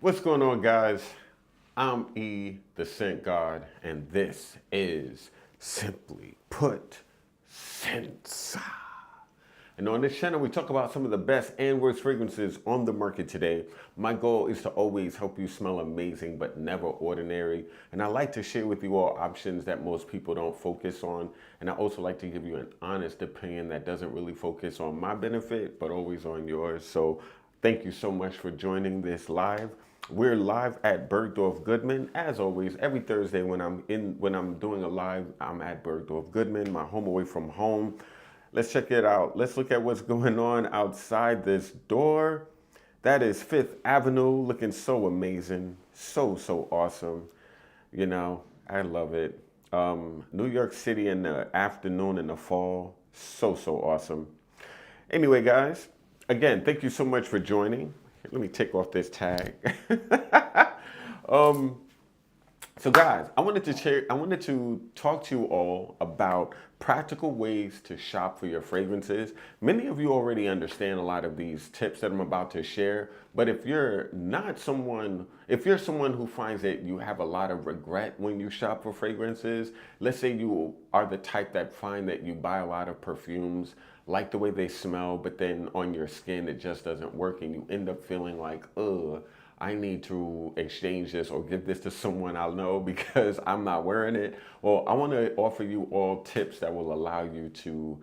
What's going on, guys? I'm E, the Scent God, and this is Simply Put Scents. And on this channel, we talk about some of the best and worst fragrances on the market today. My goal is to always help you smell amazing, but never ordinary. And I like to share with you all options that most people don't focus on. And I also like to give you an honest opinion that doesn't really focus on my benefit, but always on yours. So thank you so much for joining this live. We're live at Bergdorf Goodman. As always, every Thursday when I'm doing a live, I'm at Bergdorf Goodman, my home away from home. Let's check it out. Let's look at what's going on outside this door. That is 5th Avenue, looking so amazing. So awesome. You know, I love it. New York City in the afternoon in the fall. So awesome. Anyway, guys, again, thank you so much for joining. Let me take off this tag. So guys, I wanted to talk to you all about practical ways to shop for your fragrances. Many of you already understand a lot of these tips that I'm about to share, but if you're someone who finds that you have a lot of regret when you shop for fragrances, let's say you are the type that find that you buy a lot of perfumes, like the way they smell, but then on your skin it just doesn't work and you end up feeling like, ugh, I need to exchange this or give this to someone I know because I'm not wearing it. Well, I want to offer you all tips that will allow you to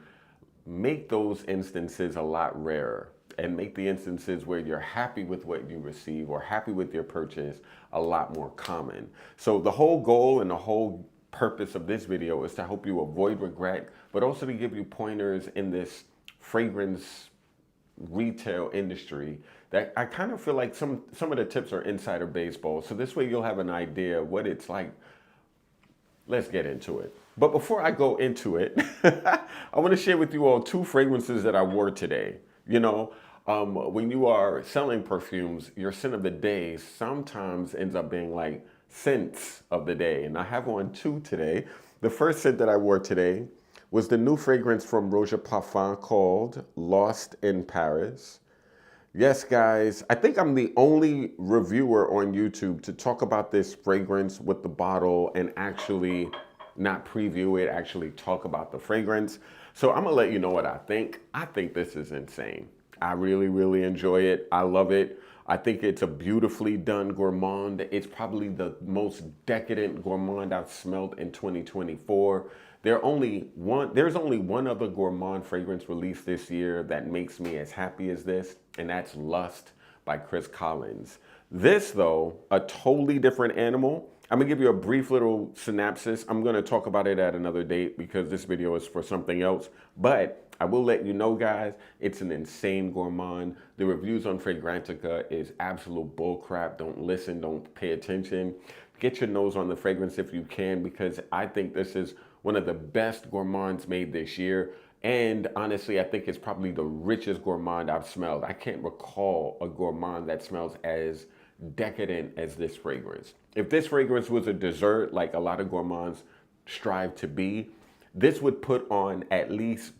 make those instances a lot rarer and make the instances where you're happy with what you receive or happy with your purchase a lot more common. So the whole goal and the whole purpose of this video is to help you avoid regret, but also to give you pointers in this fragrance retail industry that I kind of feel like some of the tips are insider baseball. So this way you'll have an idea of what it's like. Let's get into it. But before I go into it, I want to share with you all 2 fragrances that I wore today. You know, when you are selling perfumes, your scent of the day sometimes ends up being like scents of the day. And I have on 2 today. The first scent that I wore today was the new fragrance from Roger Parfum called Lost in Paris. Yes, guys, I think I'm the only reviewer on YouTube to talk about this fragrance with the bottle and actually not preview it, actually talk about the fragrance. So I'm gonna let you know what I think. I think this is insane. I really enjoy it. I love it. I think it's a beautifully done gourmand. It's probably the most decadent gourmand I've smelled in 2024. There's only one other gourmand fragrance released this year that makes me as happy as this, and that's Lust by Chris Collins. This, though, a totally different animal. I'm gonna give you a brief little synopsis. I'm gonna talk about it at another date because this video is for something else. But I will let you know, guys, it's an insane gourmand. The reviews on Fragrantica is absolute bullcrap. Don't listen, don't pay attention. Get your nose on the fragrance if you can, because I think this is one of the best gourmands made this year. And honestly, I think it's probably the richest gourmand I've smelled. I can't recall a gourmand that smells as decadent as this fragrance. If this fragrance was a dessert, like a lot of gourmands strive to be, this would put on at least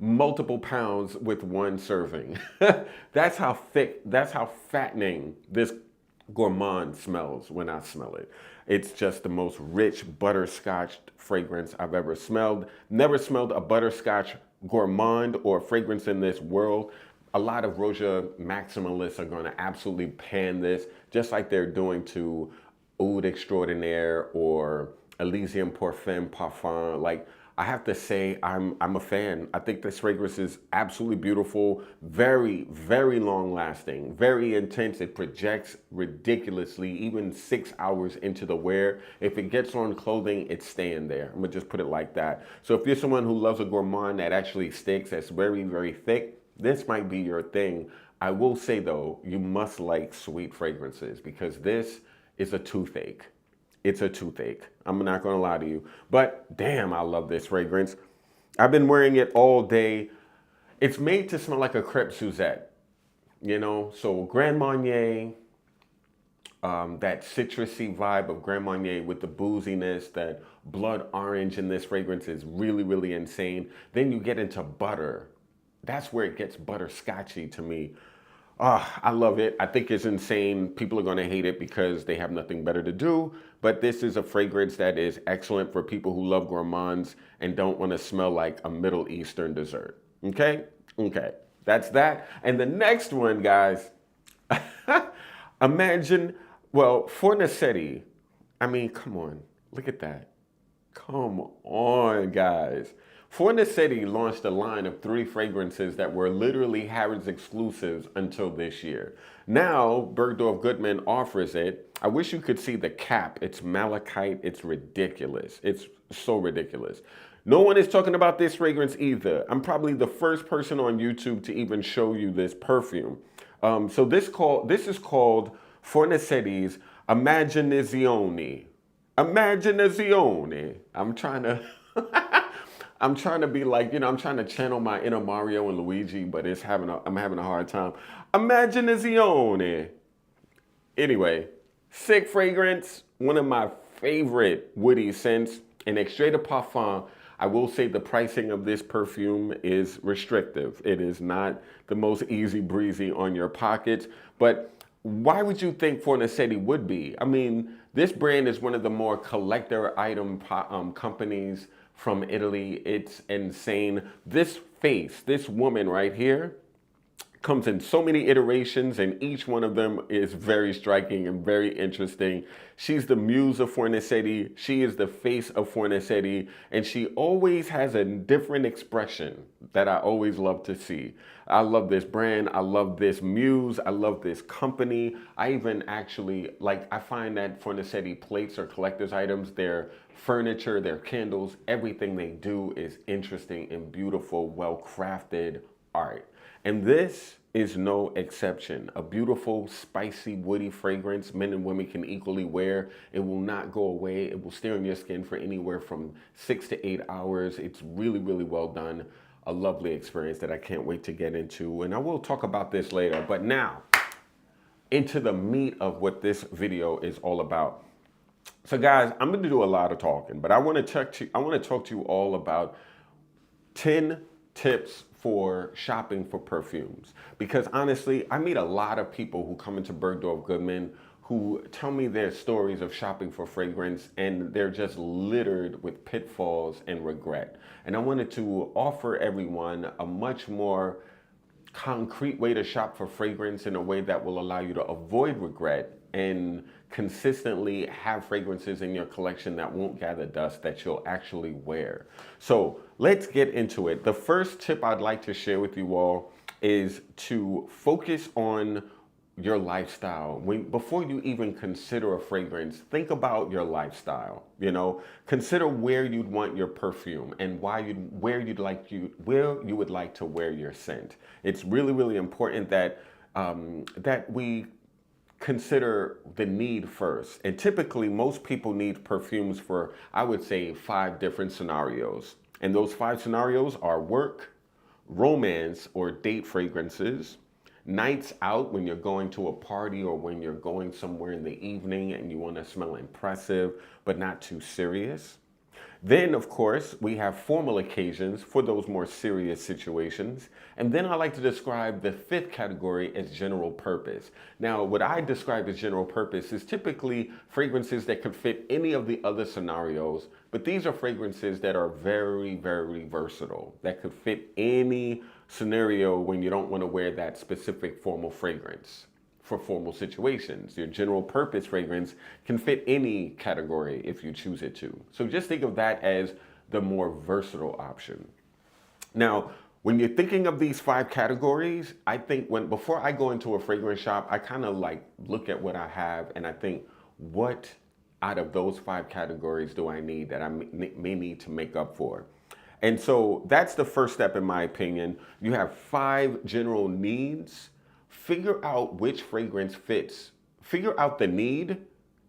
multiple pounds with one serving. That's how thick, that's how fattening this gourmand smells when I smell it. It's just the most rich butterscotch fragrance I've ever smelled. Never smelled a butterscotch gourmand or fragrance in this world. A lot of Roja maximalists are going to absolutely pan this, just like they're doing to Oud Extraordinaire or Elysium Parfum. Like, I have to say, I'm a fan. I think this fragrance is absolutely beautiful, very, very long lasting, very intense. It projects ridiculously, even 6 hours into the wear. If it gets on clothing, it's staying there. I'm gonna just put it like that. So if you're someone who loves a gourmand that actually sticks, that's very, very thick, this might be your thing. I will say though, you must like sweet fragrances, because this is a toothache. It's a toothache. I'm not gonna lie to you. But damn, I love this fragrance. I've been wearing it all day. It's made to smell like a crepe Suzette, you know? So Grand Marnier, that citrusy vibe of Grand Marnier with the booziness, that blood orange in this fragrance is really, really insane. Then you get into butter. That's where it gets butterscotchy to me. I love it. I think it's insane. People are going to hate it because they have nothing better to do. But this is a fragrance that is excellent for people who love gourmands and don't want to smell like a Middle Eastern dessert. Okay? Okay. That's that. And the next one, guys, imagine, well, Fornetti. I mean, come on. Look at that. Come on, guys. Fornetti launched a line of 3 fragrances that were literally Harrods exclusives until this year. Now, Bergdorf Goodman offers it. I wish you could see the cap. It's malachite. It's ridiculous. It's so ridiculous. No one is talking about this fragrance either. I'm probably the first person on YouTube to even show you this perfume. So this is called Fornetti's Immaginazione. Immaginazione. I'm trying to... I'm trying to be like, you know, I'm trying to channel my inner Mario and Luigi, but I'm having a hard time. Immaginazione. Anyway, sick fragrance, one of my favorite woody scents. In Extrait de Parfum, I will say the pricing of this perfume is restrictive. It is not the most easy breezy on your pockets, but why would you think Fornetti would be? I mean, this brand is one of the more collector item companies from Italy. It's insane. This face, this woman right here, comes in so many iterations, and each one of them is very striking and very interesting. She's the muse of Fornetti. She is the face of Fornetti, and she always has a different expression that I always love to see. I love this brand. I love this muse. I love this company. I even actually, like, I find that Fornetti plates or collector's items, their furniture, their candles, everything they do is interesting and beautiful, well-crafted art. And this is no exception. A beautiful, spicy, woody fragrance men and women can equally wear. It will not go away. It will stay on your skin for anywhere from 6 to 8 hours. It's really, really well done. A lovely experience that I can't wait to get into. And I will talk about this later. But now, into the meat of what this video is all about. So guys, I'm going to do a lot of talking, but I want to talk to you all about 10 tips for shopping for perfumes. Because honestly, I meet a lot of people who come into Bergdorf Goodman who tell me their stories of shopping for fragrance, and they're just littered with pitfalls and regret. And I wanted to offer everyone a much more concrete way to shop for fragrance in a way that will allow you to avoid regret and consistently have fragrances in your collection that won't gather dust, that you'll actually wear. So let's get into it. The first tip I'd like to share with you all is to focus on your lifestyle. Before you even consider a fragrance, think about your lifestyle. Consider where you'd want your perfume and where you would like to wear your scent. It's really, really important that we consider the need first. And typically, most people need perfumes for, I would say, 5 different scenarios. And those 5 scenarios are work, romance or date fragrances, nights out when you're going to a party or when you're going somewhere in the evening and you want to smell impressive but not too serious. Then, of course, we have formal occasions for those more serious situations. And then I like to describe the 5th category as general purpose. Now, what I describe as general purpose is typically fragrances that could fit any of the other scenarios, but these are fragrances that are very, very versatile, that could fit any scenario when you don't want to wear that specific formal fragrance for formal situations. Your general purpose fragrance can fit any category if you choose it to. So just think of that as the more versatile option. Now, when you're thinking of these 5 categories, I think before I go into a fragrance shop, I kind of like look at what I have and I think, what out of those 5 categories do I need that I may need to make up for? And so that's the first step in my opinion. You have 5 general needs. Figure out which fragrance fits. Figure out the need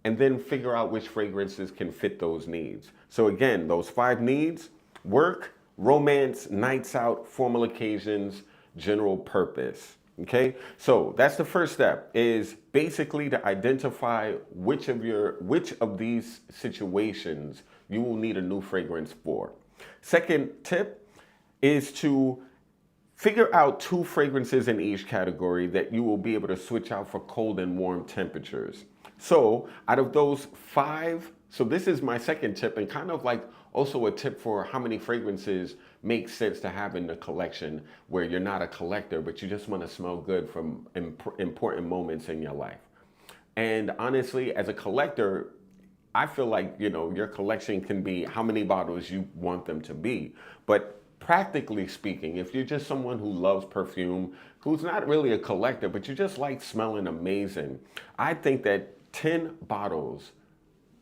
and then figure out which fragrances can fit those needs. So again, those 5 needs: work, romance, nights out, formal occasions, general purpose. Okay, so that's the first step, is basically to identify which of these situations you will need a new fragrance for. Second tip is to figure out 2 fragrances in each category that you will be able to switch out for cold and warm temperatures. So out of those 5, so this is my second tip and kind of like also a tip for how many fragrances make sense to have in the collection where you're not a collector, but you just want to smell good from important moments in your life. And honestly, as a collector, I feel like, your collection can be how many bottles you want them to be. But practically speaking, if you're just someone who loves perfume, who's not really a collector, but you just like smelling amazing, I think that 10 bottles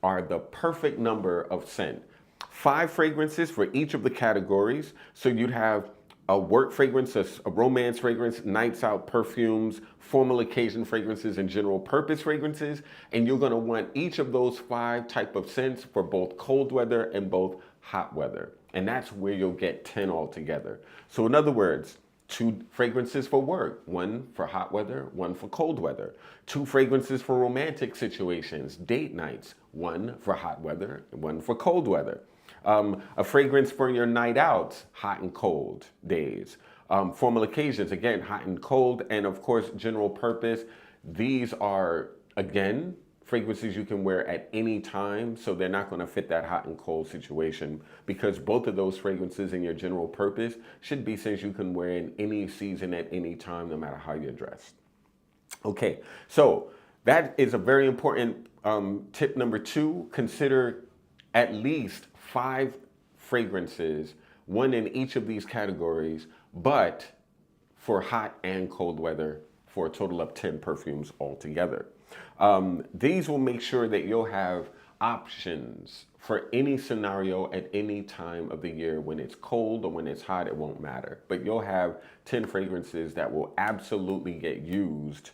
are the perfect number of scent. 5 fragrances for each of the categories. So you'd have a work fragrance, a romance fragrance, nights out perfumes, formal occasion fragrances, and general purpose fragrances. And you're gonna want each of those 5 type of scents for both cold weather and both hot weather. And that's where you'll get 10 altogether. So in other words, 2 fragrances for work, 1 for hot weather, 1 for cold weather. 2 fragrances for romantic situations, date nights, 1 for hot weather, 1 for cold weather. A fragrance for your night out, hot and cold days. Formal occasions, again, hot and cold. And of course, general purpose. These are, again, fragrances you can wear at any time, so they're not going to fit that hot and cold situation, because both of those fragrances in your general purpose should be scents you can wear in any season at any time, no matter how you're dressed. Okay, so that is a very important tip number 2. Consider at least 5 fragrances, 1 in each of these categories, but for hot and cold weather, for a total of 10 perfumes altogether. These will make sure that you'll have options for any scenario at any time of the year. When it's cold or when it's hot, it won't matter. But you'll have 10 fragrances that will absolutely get used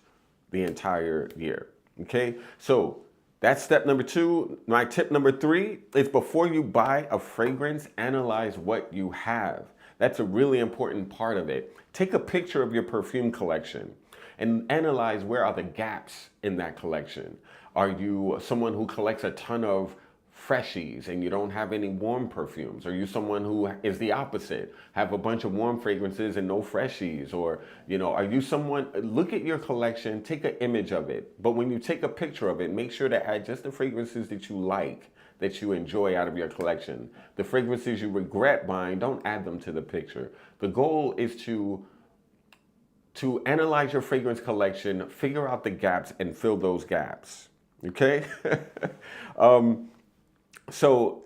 the entire year. Okay, so that's step number 2. My tip number 3 is, before you buy a fragrance, analyze what you have. That's a really important part of it. Take a picture of your perfume collection and analyze where are the gaps in that collection. Are you someone who collects a ton of freshies and you don't have any warm perfumes? Are you someone who is the opposite, have a bunch of warm fragrances and no freshies? Or, are you someone, look at your collection, take an image of it. But when you take a picture of it, make sure to add just the fragrances that you like, that you enjoy out of your collection. The fragrances you regret buying, don't add them to the picture. The goal is to analyze your fragrance collection, figure out the gaps, and fill those gaps. Okay? So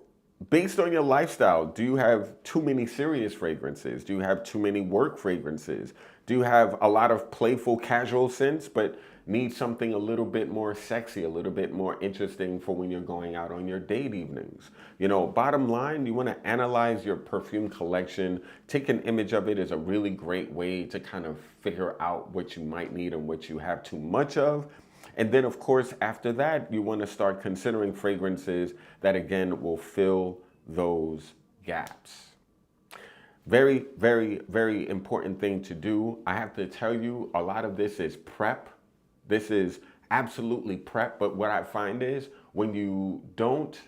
based on your lifestyle, do you have too many serious fragrances? Do you have too many work fragrances? Do you have a lot of playful, casual scents, but need something a little bit more sexy, a little bit more interesting for when you're going out on your date evenings? You know, bottom line, you want to analyze your perfume collection. Take an image of it is a really great way to kind of figure out what you might need and what you have too much of. And then, of course, after that, you want to start considering fragrances that, again, will fill those gaps. Very, very, very important thing to do. I have to tell you, a lot of this is prep. This is absolutely prep. But what I find is when you don't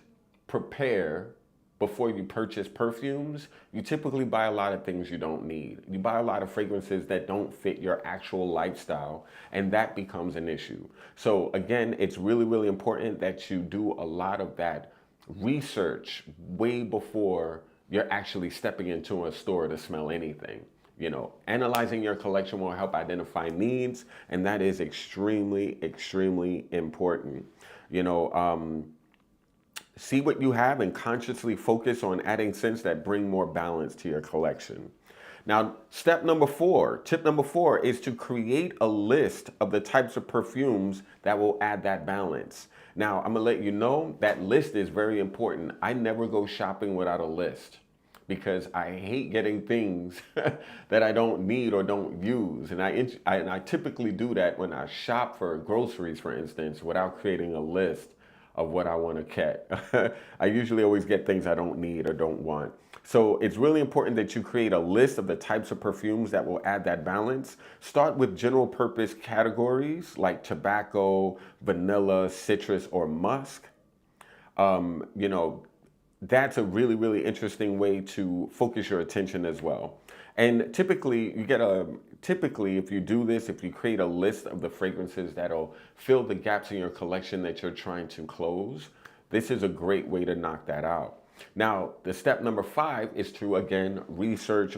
prepare before you purchase perfumes, you typically buy a lot of things you don't need. You buy a lot of fragrances that don't fit your actual lifestyle, and that becomes an issue. So again, it's really, really important that you do a lot of that research way before you're actually stepping into a store to smell anything. You know, analyzing your collection will help identify needs, and that is extremely, extremely important. You know, see what you have and consciously focus on adding scents that bring more balance to your collection. Now, tip number 4 is to create a list of the types of perfumes that will add that balance. Now, I'm gonna let you know that list is very important. I never go shopping without a list because I hate getting things that I don't need or don't use. And I typically do that when I shop for groceries, for instance, without creating a list of what I want to get. I usually always get things I don't need or don't want. So it's really important that you create a list of the types of perfumes that will add that balance. Start with general purpose categories like tobacco, vanilla, citrus, or musk. You know, that's a really, really interesting way to focus your attention as well. And typically, if you do this, if you create a list of the fragrances that'll fill the gaps in your collection that you're trying to close, this is a great way to knock that out. Now, the step number 5 is to, again, research.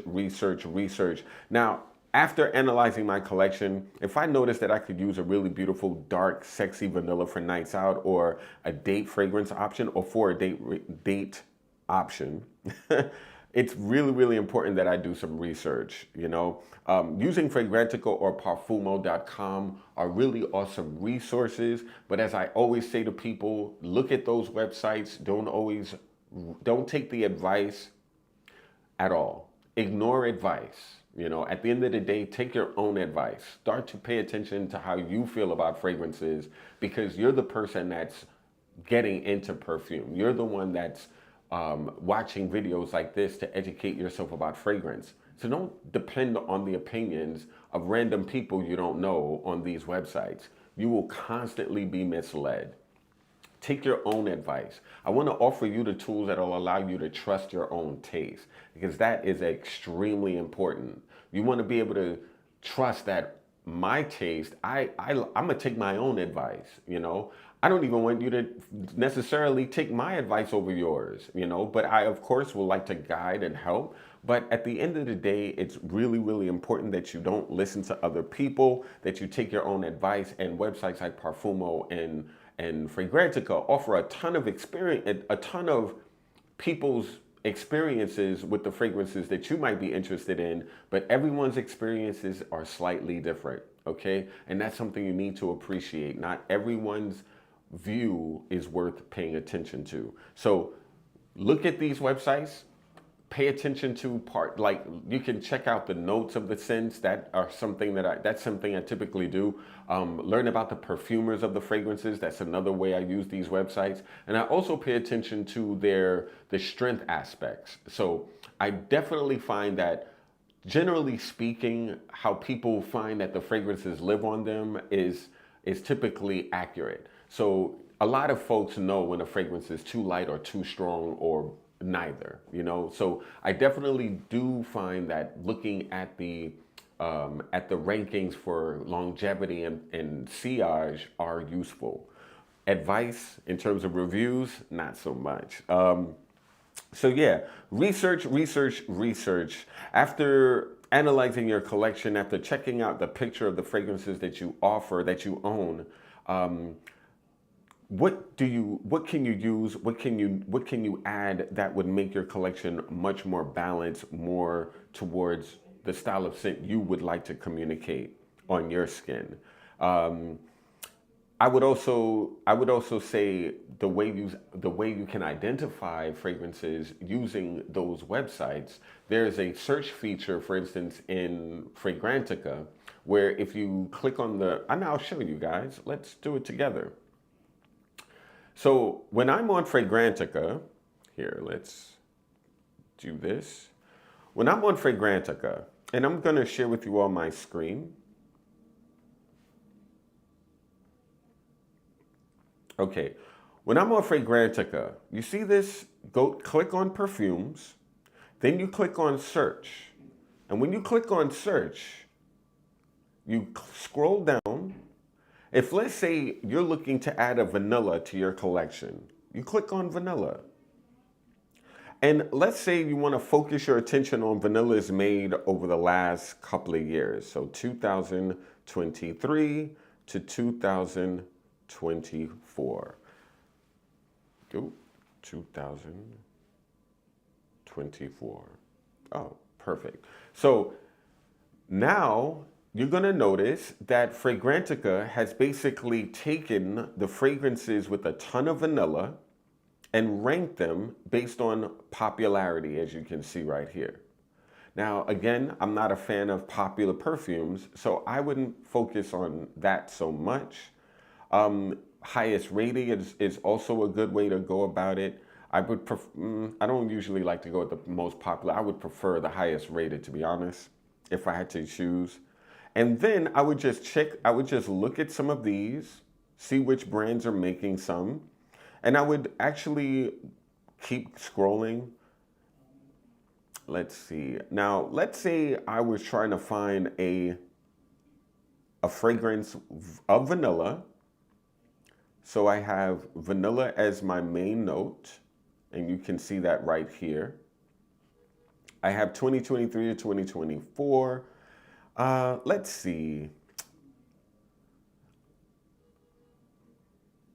Now, after analyzing my collection, if I notice that I could use a really beautiful, dark, sexy vanilla for nights out, or a date fragrance option, or for a date option, it's really, really important that I do some research. You know, using Fragrantico or Parfumo.com are really awesome resources. But as I always say to people, look at those websites. Don't take the advice at all. Ignore advice. You know, at the end of the day, take your own advice. Start to pay attention to how you feel about fragrances, because you're the person that's getting into perfume. You're the one that's watching videos like this to educate yourself about fragrance. So don't depend on the opinions of random people you don't know on these websites. You will constantly be misled. Take your own advice. I want to offer you the tools that will allow you to trust your own taste, because that is extremely important. You want to be able to trust that my taste, I'm going to take my own advice, you know. I don't even want you to necessarily take my advice over yours, you know, but I, of course, will like to guide and help. But at the end of the day, it's really, really important that you don't listen to other people, that you take your own advice. And websites like Parfumo and Fragrantica offer a ton of experience, a ton of people's experiences with the fragrances that you might be interested in, but everyone's experiences are slightly different, okay? And that's something you need to appreciate. Not everyone's view is worth paying attention to. So look at these websites, pay attention to like you can check out the notes of the scents. That's something I typically do. Learn about the perfumers of the fragrances. That's another way I use these websites. And I also pay attention to the strength aspects. So I definitely find that, generally speaking, how people find that the fragrances live on them is typically accurate. So a lot of folks know when a fragrance is too light or too strong, or neither, you know. So I definitely do find that looking at the rankings for longevity and sillage are useful. Advice in terms of reviews, not so much. So yeah, research. After analyzing your collection, after checking out the picture of the fragrances that you offer, that you own, what can you use? What can you add that would make your collection much more balanced, more towards the style of scent you would like to communicate on your skin? Um, I would also say the way you can identify fragrances using those websites. There's a search feature, for instance, in Fragrantica, where if you click on and I'll show you guys. Let's do it together. So when I'm on Fragrantica, here, let's do this. When I'm on Fragrantica, and I'm gonna share with you all my screen. Okay, when I'm on Fragrantica, you see this? Go click on Perfumes, then you click on Search. And when you click on Search, you scroll down. If let's say you're looking to add a vanilla to your collection, you click on vanilla. And let's say you want to focus your attention on vanillas made over the last couple of years. So 2023 to 2024. 2024. Oh, perfect. So now you're going to notice that Fragrantica has basically taken the fragrances with a ton of vanilla and ranked them based on popularity, as you can see right here. Now, again, I'm not a fan of popular perfumes, so I wouldn't focus on that so much. Highest rated is also a good way to go about it. I don't usually like to go with the most popular. I would prefer the highest rated, to be honest, if I had to choose. And then I would just look at some of these, see which brands are making some, and I would actually keep scrolling. Let's see. Now, let's say I was trying to find a fragrance of vanilla. So I have vanilla as my main note, and you can see that right here. I have 2023 to 2024. Let's see.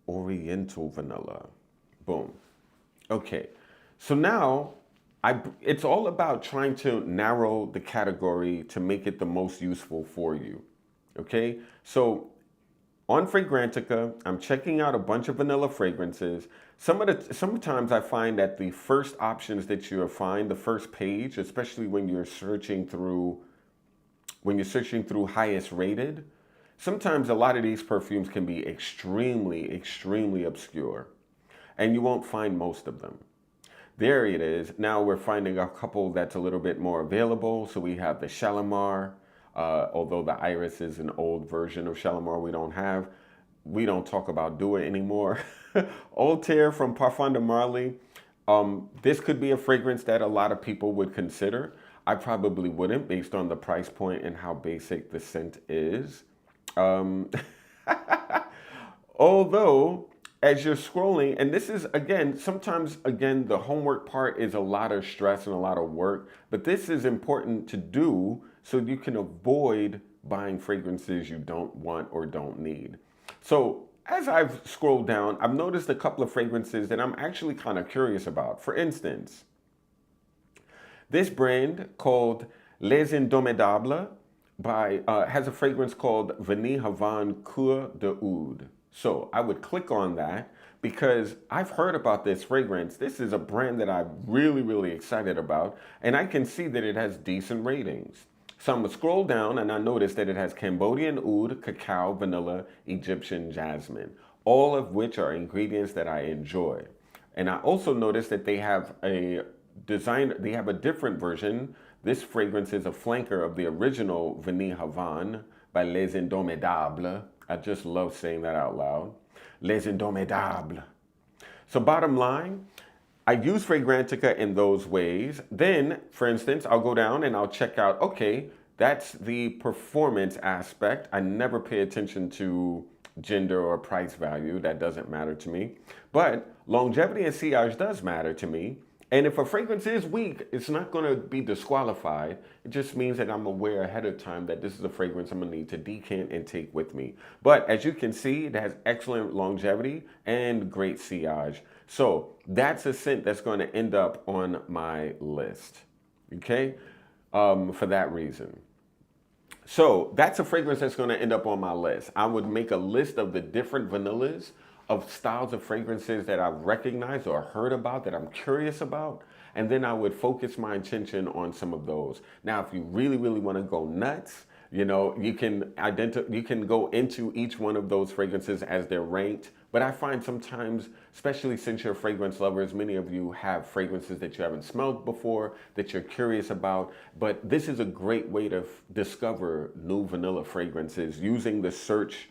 Oriental vanilla. Boom. Okay. So now it's all about trying to narrow the category to make it the most useful for you. Okay. So on Fragrantica, I'm checking out a bunch of vanilla fragrances. Sometimes I find that the first options that you find, the first page, especially when you're searching through highest rated, sometimes a lot of these perfumes can be extremely, extremely obscure, and you won't find most of them. There it is. Now we're finding a couple that's a little bit more available. So we have the Shalimar. Although the Iris is an old version of Shalimar we don't talk about Dua anymore. Old Terre from Parfum de Marly. This could be a fragrance that a lot of people would consider. I probably wouldn't, based on the price point and how basic the scent is. Although, as you're scrolling, and this is, sometimes the homework part is a lot of stress and a lot of work, but this is important to do so you can avoid buying fragrances you don't want or don't need. So as I've scrolled down, I've noticed a couple of fragrances that I'm actually kind of curious about. For instance, this brand called Les Indomptables has a fragrance called Vanille Havane Coeur de Oud. So I would click on that because I've heard about this fragrance. This is a brand that I'm really, really excited about, and I can see that it has decent ratings. So I'm gonna scroll down and I notice that it has Cambodian oud, cacao, vanilla, Egyptian jasmine, all of which are ingredients that I enjoy. And I also noticed that they have a different version. This fragrance is a flanker of the original Vanille Havane by Les Indomptables. I just love saying that out loud. Les Indomptables. So bottom line, I use Fragrantica in those ways. Then, for instance, I'll go down and I'll check out, okay, that's the performance aspect. I never pay attention to gender or price value. That doesn't matter to me. But longevity and sillage does matter to me. And if a fragrance is weak, it's not going to be disqualified. It just means that I'm aware ahead of time that this is a fragrance I'm going to need to decant and take with me. But as you can see, it has excellent longevity and great sillage. So that's a scent that's going to end up on my list. Okay? For that reason. So that's a fragrance that's going to end up on my list. I would make a list of the different vanillas of styles of fragrances that I've recognized or heard about that I'm curious about. And then I would focus my attention on some of those. Now, if you really, really want to go nuts, you know, you can go into each one of those fragrances as they're ranked. But I find sometimes, especially since you're fragrance lovers, many of you have fragrances that you haven't smelled before, that you're curious about. But this is a great way to discover new vanilla fragrances using the search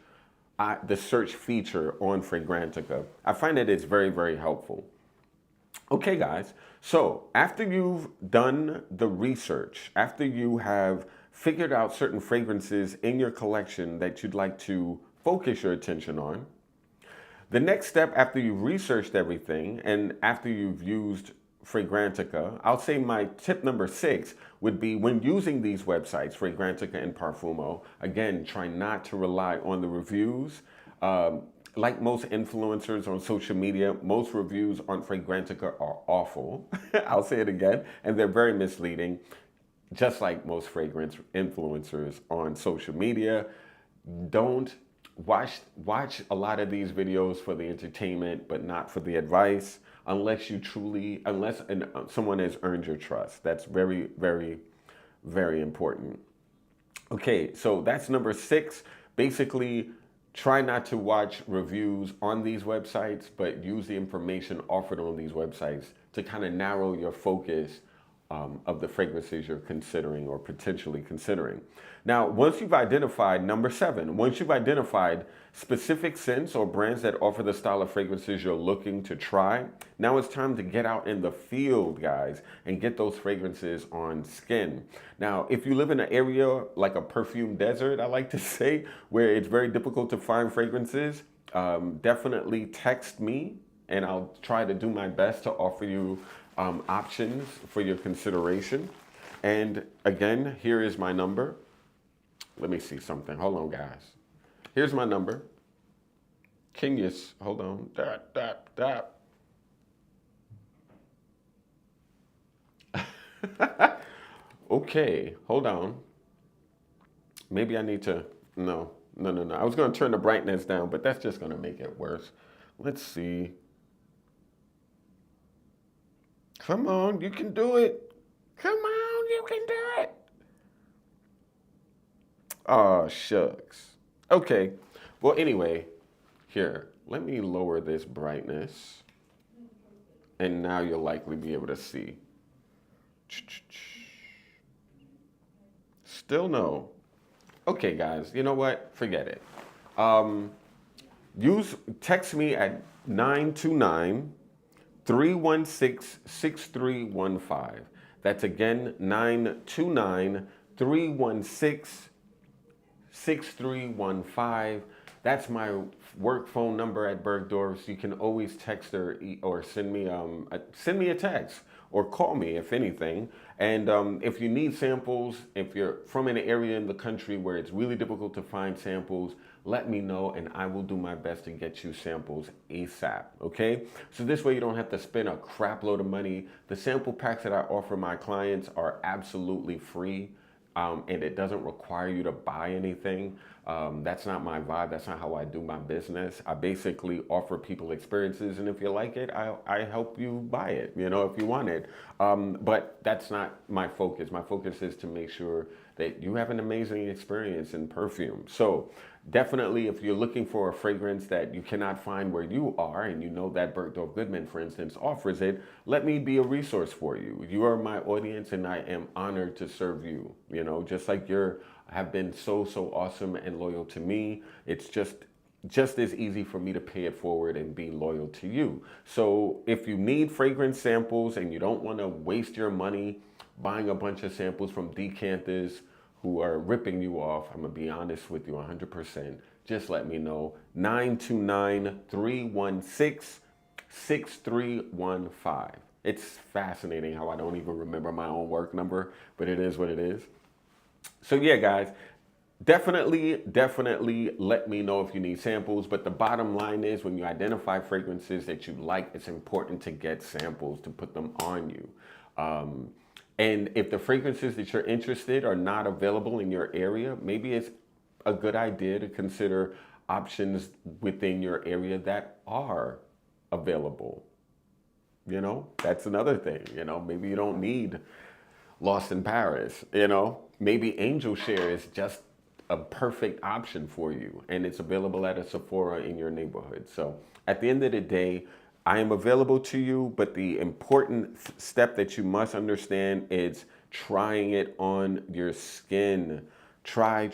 feature on Fragrantica. I find that it's very, very helpful. Okay, guys, so after you've done the research, after you have figured out certain fragrances in your collection that you'd like to focus your attention on, the next step after you've researched everything and after you've used Fragrantica, I'll say my tip number 6 would be when using these websites, Fragrantica and Parfumo, again, try not to rely on the reviews. Like most influencers on social media, most reviews on Fragrantica are awful. I'll say it again, and they're very misleading, just like most fragrance influencers on social media. Don't watch a lot of these videos for the entertainment, but not for the advice, unless someone has earned your trust. That's very, very, very important. Okay, so that's number 6. Basically, try not to watch reviews on these websites, but use the information offered on these websites to kind of narrow your focus of the fragrances you're considering or potentially considering. Now, once you've identified, number 7, once you've identified specific scents or brands that offer the style of fragrances you're looking to try, now it's time to get out in the field, guys, and get those fragrances on skin. Now, if you live in an area like a perfume desert, I like to say, where it's very difficult to find fragrances, definitely text me and I'll try to do my best to offer you options for your consideration. And again, here is my number. Let me see something. Hold on, guys. Here's my number. Can you, hold on. Okay, hold on. Maybe I need to, no. I was going to turn the brightness down, but that's just going to make it worse. Let's see. Come on, you can do it. Come on, you can do it. Oh, shucks. Okay. Well, anyway, here, let me lower this brightness. And now you'll likely be able to see. Still no. Okay, guys, you know what? Forget it. Text me at 929-316-6315. That's again 929-316-6315. That's my work phone number at Bergdorf's. You can always text or send me a text or call me if anything. And if you need samples, if you're from an area in the country where it's really difficult to find samples, let me know and I will do my best to get you samples ASAP, okay? So this way you don't have to spend a crap load of money. The sample packs that I offer my clients are absolutely free. And it doesn't require you to buy anything. That's not my vibe. That's not how I do my business. I basically offer people experiences, and if you like it, I help you buy it, you know, if you want it. But that's not my focus. My focus is to make sure that you have an amazing experience in perfume. So definitely, if you're looking for a fragrance that you cannot find where you are, and you know that Bergdorf Goodman, for instance, offers it, let me be a resource for you. You are my audience, and I am honored to serve you. You know, just like you have been so awesome and loyal to me. It's just as easy for me to pay it forward and be loyal to you. So if you need fragrance samples and you don't want to waste your money buying a bunch of samples from decanters who are ripping you off, I'm going to be honest with you 100%. Just let me know. 929-316-6315. It's fascinating how I don't even remember my own work number, but it is what it is. So yeah, guys, definitely let me know if you need samples. But the bottom line is when you identify fragrances that you like, it's important to get samples to put them on you. And if the fragrances that you're interested are not available in your area, maybe it's a good idea to consider options within your area that are available. That's another thing. Maybe you don't need Lost in Paris. Maybe Angel Share is just a perfect option for you and it's available at a Sephora in your neighborhood. So at the end of the day, I am available to you, but the important step that you must understand is trying it on your skin. Try.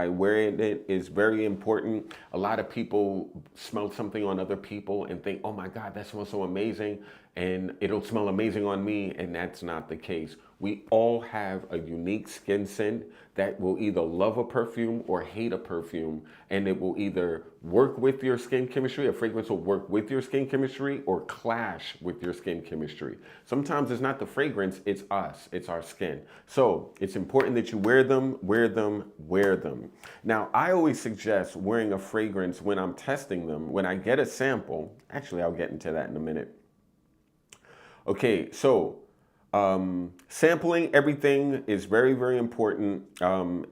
Wearing it is very important. A lot of people smell something on other people and think, oh my God, that smells so amazing. And it'll smell amazing on me. And that's not the case. We all have a unique skin scent that will either love a perfume or hate a perfume. And it will either work with your skin chemistry, a fragrance will work with your skin chemistry or clash with your skin chemistry. Sometimes it's not the fragrance, it's us, it's our skin. So it's important that you wear them. Now, I always suggest wearing a fragrance when I'm testing them, when I get a sample. Actually, I'll get into that in a minute. Okay, so sampling everything is very important. And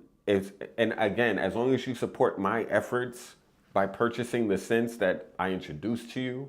again, as long as you support my efforts by purchasing the scents that I introduce to you,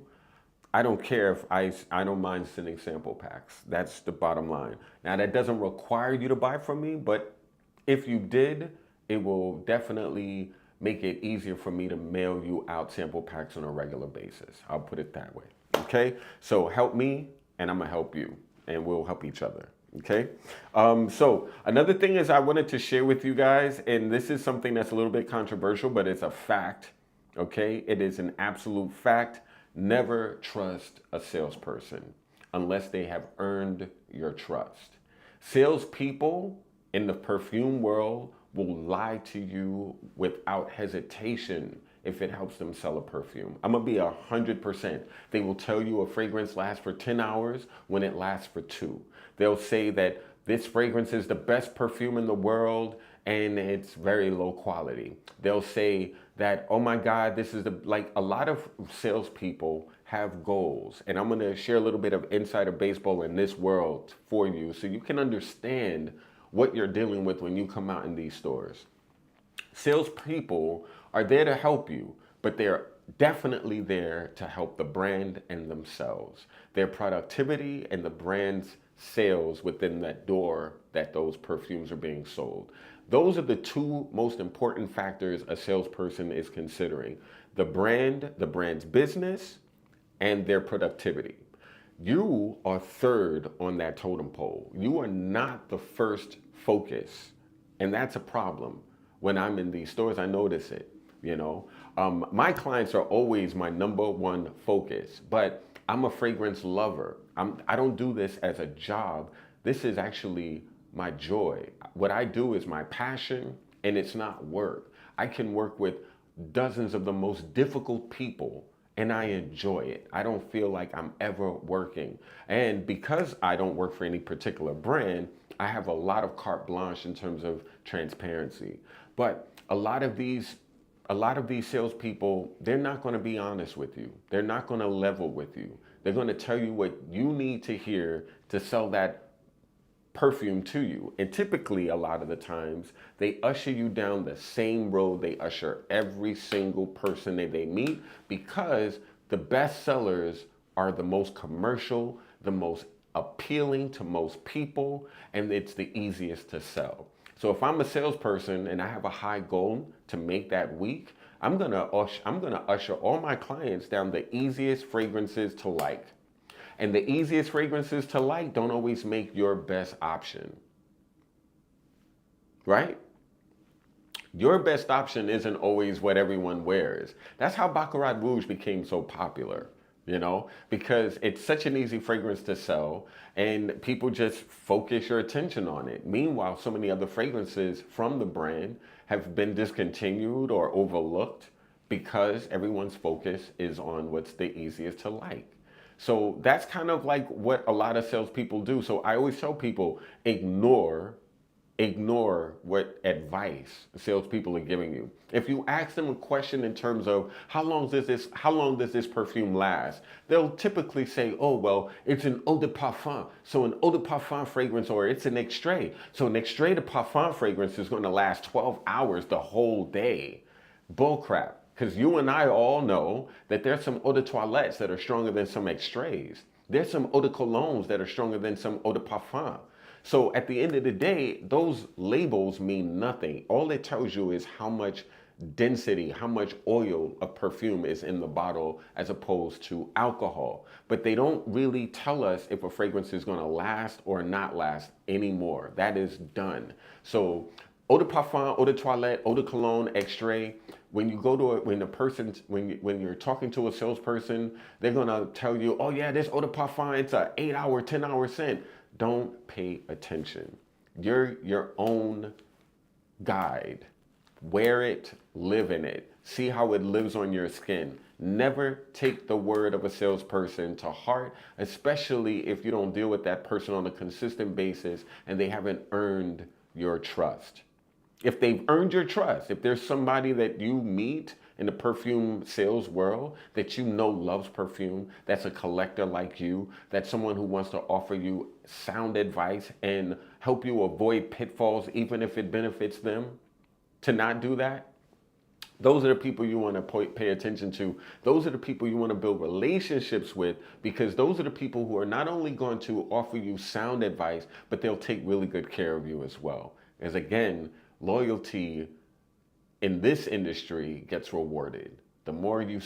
I don't care if I don't mind sending sample packs. That's the bottom line. Now, that doesn't require you to buy from me, but if you did, it will definitely make it easier for me to mail you out sample packs on a regular basis. I'll put it that way. Okay? So help me and I'm gonna help you and we'll help each other. Okay? So another thing is I wanted to share with you guys, and this is something that's a little bit controversial, but it's a fact. Okay? It is an absolute fact. Never trust a salesperson unless they have earned your trust. Salespeople in the perfume world will lie to you without hesitation if it helps them sell a perfume. I'm gonna be 100%. They will tell you a fragrance lasts for 10 hours when it lasts for 2. They'll say that this fragrance is the best perfume in the world and it's very low quality. They'll say that, oh my God, this is like a lot of salespeople have goals. And I'm gonna share a little bit of insider baseball in this world for you so you can understand what you're dealing with when you come out in these stores. Salespeople are there to help you, but they're definitely there to help the brand and themselves. Their productivity and the brand's sales within that door that those perfumes are being sold. Those are the two most important factors a salesperson is considering. The brand, the brand's business, and their productivity. You are third on that totem pole. You are not the first focus. And that's a problem. When I'm in these stores, I notice it. My clients are always my number one focus, but I'm a fragrance lover. I don't do this as a job. This is actually my joy. What I do is my passion, and it's not work. I can work with dozens of the most difficult people, and I enjoy it. I don't feel like I'm ever working. And because I don't work for any particular brand, I have a lot of carte blanche in terms of transparency. But a lot of these salespeople, they're not going to be honest with you. They're not going to level with you. They're going to tell you what you need to hear to sell that perfume to you. And typically, a lot of the times, they usher you down the same road they usher every single person that they meet, because the best sellers are the most commercial, the most appealing to most people, and it's the easiest to sell. So if I'm a salesperson and I have a high goal to make that week, I'm gonna usher all my clients down the easiest fragrances to like. And the easiest fragrances to like don't always make your best option, right? Your best option isn't always what everyone wears. That's how Baccarat Rouge became so popular, because it's such an easy fragrance to sell and people just focus your attention on it. Meanwhile, so many other fragrances from the brand have been discontinued or overlooked because everyone's focus is on what's the easiest to like. So that's kind of like what a lot of salespeople do. So I always tell people, ignore what advice salespeople are giving you. If you ask them a question in terms of how long does this perfume last, they'll typically say, oh well, it's an eau de parfum. So an eau de parfum fragrance, or it's an extrait. So an extrait de parfum fragrance is going to last 12 hours, the whole day. Bullcrap. Because you and I all know that there's some eau de toilettes that are stronger than some extraits. There's some eau de colognes that are stronger than some eau de parfum. So at the end of the day, those labels mean nothing. All it tells you is how much density, how much oil of perfume is in the bottle as opposed to alcohol. But they don't really tell us if a fragrance is going to last or not last anymore. That is done. So eau de parfum, eau de toilette, eau de cologne, extrait. When you go to when you're talking to a salesperson, they're gonna tell you, oh yeah, this eau de parfum, it's a 8-hour, 10-hour scent. Don't pay attention. You're your own guide. Wear it, live in it. See how it lives on your skin. Never take the word of a salesperson to heart, especially if you don't deal with that person on a consistent basis and they haven't earned your trust. If they've earned your trust, if there's somebody that you meet in the perfume sales world that you know loves perfume, that's a collector like you, that's someone who wants to offer you sound advice and help you avoid pitfalls, even if it benefits them to not do that, those are the people you want to pay attention to. Those are the people you want to build relationships with, because those are the people who are not only going to offer you sound advice, but they'll take really good care of you as well. As again, loyalty in this industry gets rewarded. The more you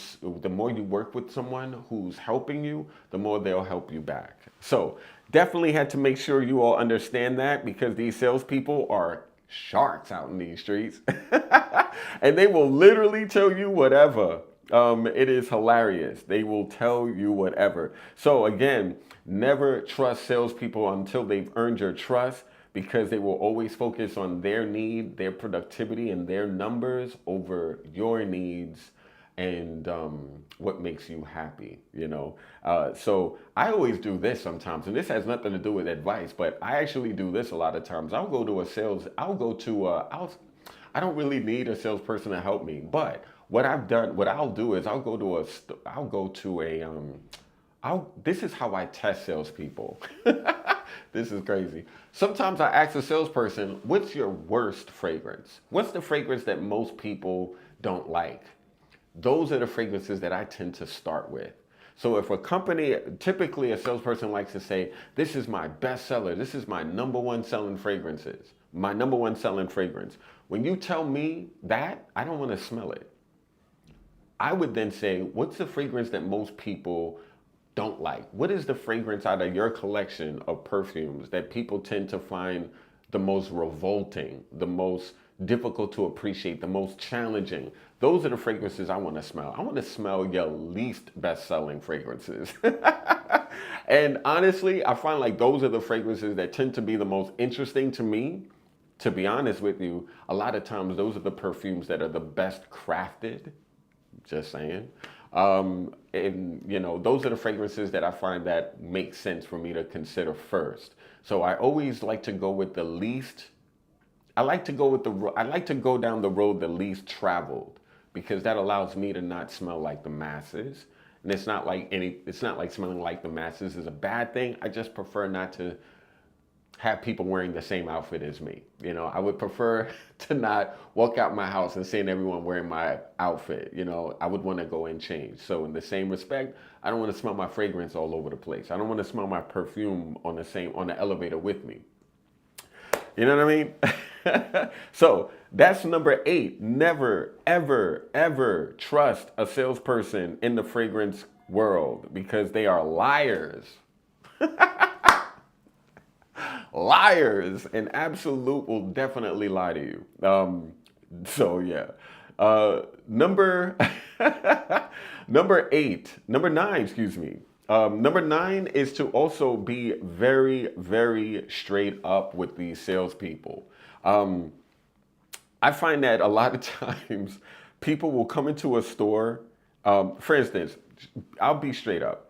work with someone who's helping you, the more they'll help you back. So definitely had to make sure you all understand that, because these salespeople are sharks out in these streets. And they will literally tell you whatever. It is hilarious. They will tell you whatever. So again, never trust salespeople until they've earned your trust, because they will always focus on their need, their productivity, and their numbers over your needs and what makes you happy, you know? So I always do this sometimes, and this has nothing to do with advice, but I actually do this a lot of times. I don't really need a salesperson to help me, but what I'll do is this is how I test salespeople. This is crazy. Sometimes I ask a salesperson, what's your worst fragrance? What's the fragrance that most people don't like? Those are the fragrances that I tend to start with. So if a company, typically a salesperson likes to say, this is my best seller, this is my number one selling fragrance. When you tell me that, I don't want to smell it. I would then say, what's the fragrance that most people don't like? What is the fragrance out of your collection of perfumes that people tend to find the most revolting, the most difficult to appreciate, the most challenging? Those are the fragrances I want to smell. I want to smell your least best-selling fragrances. And honestly, I find like those are the fragrances that tend to be the most interesting to me. To be honest with you, a lot of times those are the perfumes that are the best crafted. Just saying. And you know, those are the fragrances that I find that make sense for me to consider first. So I always like to go with the least. I like to go down the road the least traveled, because that allows me to not smell like the masses. And it's not like smelling like the masses is a bad thing. I just prefer not to have people wearing the same outfit as me. You know, I would prefer to not walk out my house and seeing everyone wearing my outfit. You know, I would want to go and change. So in the same respect, I don't want to smell my fragrance all over the place. I don't want to smell my perfume on the elevator with me. You know what I mean? So that's number 8. Never, ever, ever trust a salesperson in the fragrance world, because they are liars. Liars, and absolute will definitely lie to you. So yeah. Number 9, excuse me. Number 9 is to also be very, very straight up with these salespeople. I find that a lot of times people will come into a store. For instance, I'll be straight up.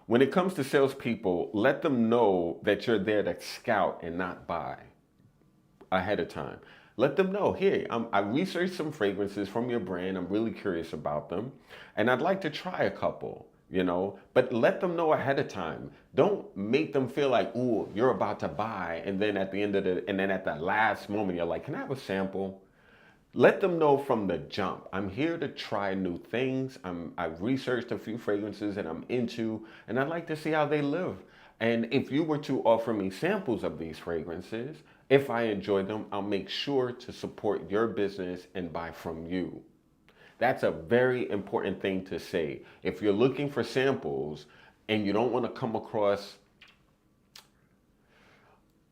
when it comes to salespeople, let them know that you're there to scout and not buy ahead of time. Let them know, hey, I researched some fragrances from your brand. I'm really curious about them. And I'd like to try a couple, but let them know ahead of time. Don't make them feel like, ooh, you're about to buy. And then at the last moment, you're like, can I have a sample? Let them know from the jump. I'm here to try new things. I've researched a few fragrances that I'm into, and I'd like to see how they live. And if you were to offer me samples of these fragrances, if I enjoy them, I'll make sure to support your business and buy from you. That's a very important thing to say. If you're looking for samples and you don't want to come across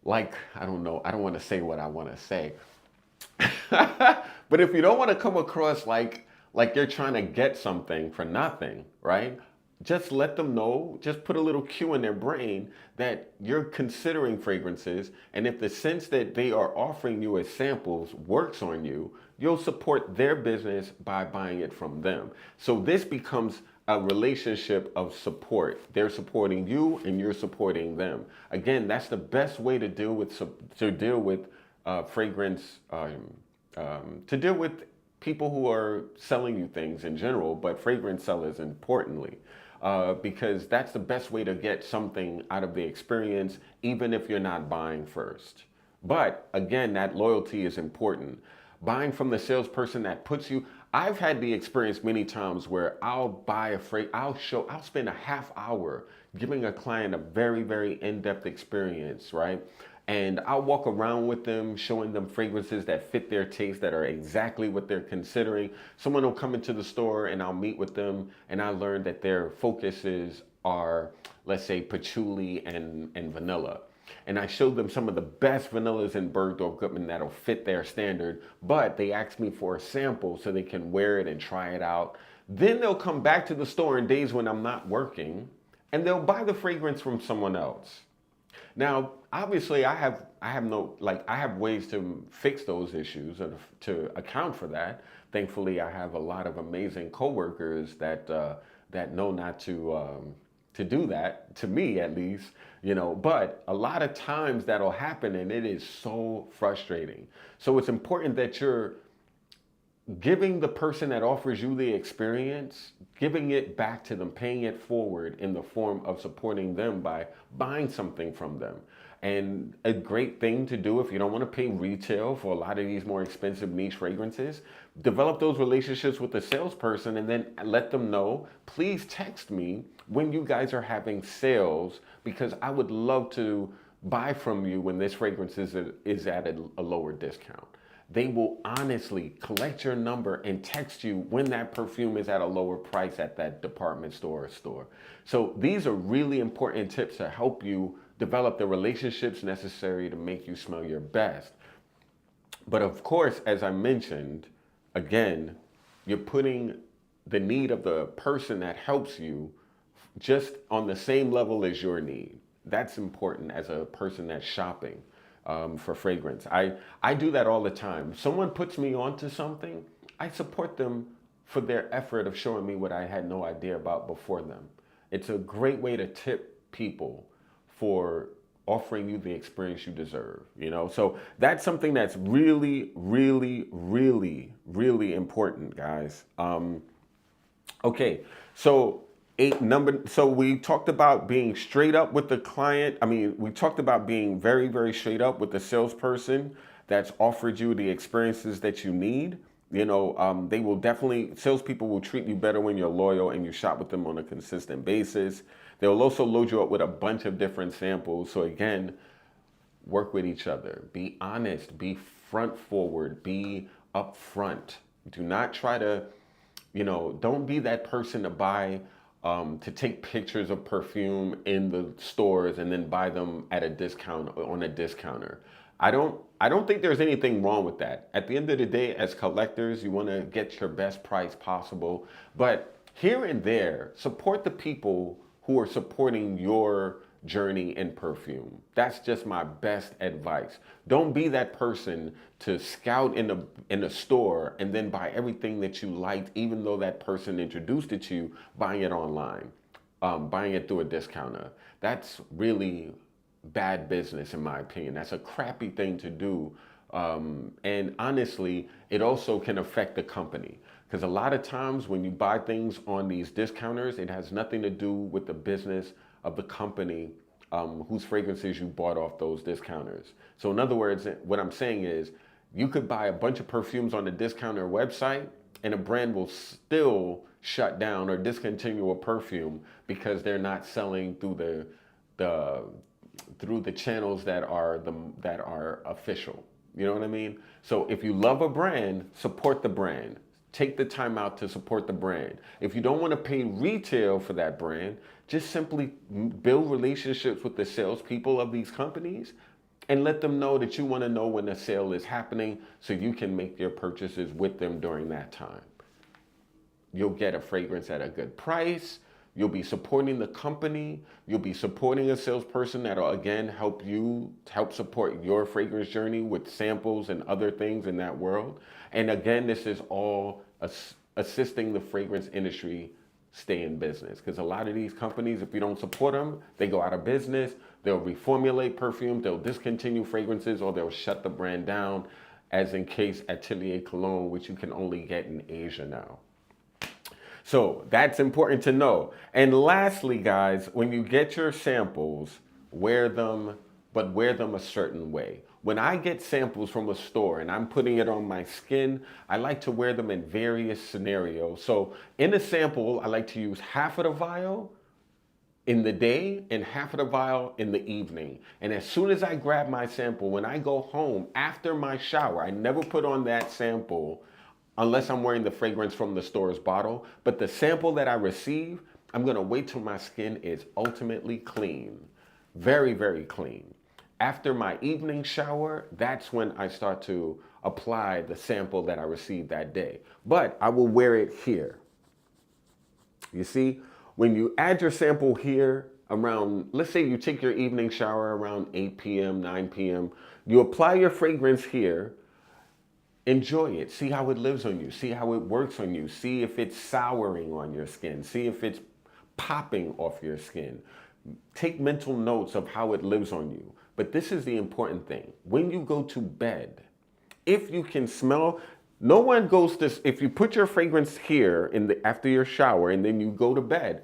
like, I don't know, I don't want to say what I want to say. But if you don't want to come across like you're trying to get something for nothing, right? Just let them know, just put a little cue in their brain that you're considering fragrances, and if the sense that they are offering you as samples works on you, you'll support their business by buying it from them. So this becomes a relationship of support. They're supporting you and you're supporting them. Again, that's the best way to deal with fragrance, to deal with people who are selling you things in general, but fragrance sellers importantly, because that's the best way to get something out of the experience, even if you're not buying first. But again, that loyalty is important. Buying from the salesperson that puts you, I've had the experience many times where I'll buy I'll spend a half hour giving a client a very, very in-depth experience, right? And I'll walk around with them, showing them fragrances that fit their taste, that are exactly what they're considering. Someone will come into the store and I'll meet with them, and I learn that their focuses are, let's say, patchouli and vanilla. And I showed them some of the best vanillas in Bergdorf Goodman that'll fit their standard, but they asked me for a sample so they can wear it and try it out. Then they'll come back to the store in days when I'm not working, and they'll buy the fragrance from someone else. Now, obviously, I have ways to fix those issues and to account for that. Thankfully, I have a lot of amazing coworkers that know not to do that, to me at least, But a lot of times that'll happen, and it is so frustrating. So it's important that you're giving the person that offers you the experience, giving it back to them, paying it forward in the form of supporting them by buying something from them. And a great thing to do if you don't want to pay retail for a lot of these more expensive niche fragrances, develop those relationships with the salesperson and then let them know, please text me when you guys are having sales, because I would love to buy from you when this fragrance is at a lower discount. They will honestly collect your number and text you when that perfume is at a lower price at that department store or store. So these are really important tips to help you develop the relationships necessary to make you smell your best. But of course, as I mentioned, again, you're putting the need of the person that helps you just on the same level as your need. That's important as a person that's shopping for fragrance. I do that all the time. Someone puts me onto something, I support them for their effort of showing me what I had no idea about before them. It's a great way to tip people for offering you the experience you deserve, So that's something that's really, really, really, really important, guys. Okay, so so we talked about being straight up with the client. We talked about being very, very straight up with the salesperson that's offered you the experiences that you need. They will definitely, salespeople will treat you better when you're loyal and you shop with them on a consistent basis. They'll also load you up with a bunch of different samples. So again, work with each other. Be honest, be front forward, be upfront. Do not try to, don't be that person to buy to take pictures of perfume in the stores and then buy them at a discount on a discounter. I don't think there's anything wrong with that. At the end of the day, as collectors, you want to get your best price possible. But here and there, support the people who are supporting your journey in perfume. That's just my best advice. Don't be that person to scout in the store and then buy everything that you liked, even though that person introduced it to you, buying it online. buying it through a discounter. That's really bad business, in my opinion. That's a crappy thing to do. And honestly, it also can affect the company. Because a lot of times when you buy things on these discounters, it has nothing to do with the business of the company whose fragrances you bought off those discounters. So in other words, what I'm saying is you could buy a bunch of perfumes on the discounter website and a brand will still shut down or discontinue a perfume because they're not selling through the through the channels that are official. You know what I mean? So if you love a brand, support the brand. Take the time out to support the brand. If you don't want to pay retail for that brand, just simply build relationships with the salespeople of these companies and let them know that you want to know when a sale is happening so you can make your purchases with them during that time. You'll get a fragrance at a good price. You'll be supporting the company. You'll be supporting a salesperson that'll again help support your fragrance journey with samples and other things in that world. And again, this is all assisting the fragrance industry stay in business. Because a lot of these companies, if you don't support them, they go out of business. They'll reformulate perfume. They'll discontinue fragrances or they'll shut the brand down, as in case Atelier Cologne, which you can only get in Asia now. So that's important to know. And lastly, guys, when you get your samples, wear them, but wear them a certain way. When I get samples from a store and I'm putting it on my skin, I like to wear them in various scenarios. So in a sample, I like to use half of the vial in the day and half of the vial in the evening. And as soon as I grab my sample, when I go home after my shower, I never put on that sample unless I'm wearing the fragrance from the store's bottle. But the sample that I receive, I'm gonna wait till my skin is ultimately clean. Very, very clean. After my evening shower, that's when I start to apply the sample that I received that day. But I will wear it here. You see, when you add your sample here around, let's say you take your evening shower around 8 p.m., 9 p.m., you apply your fragrance here. Enjoy it. See how it lives on you. See how it works on you. See if it's souring on your skin. See if it's popping off your skin. Take mental notes of how it lives on you. But this is the important thing. When you go to bed, if you can smell, no one goes to, if you put your fragrance here after your shower and then you go to bed,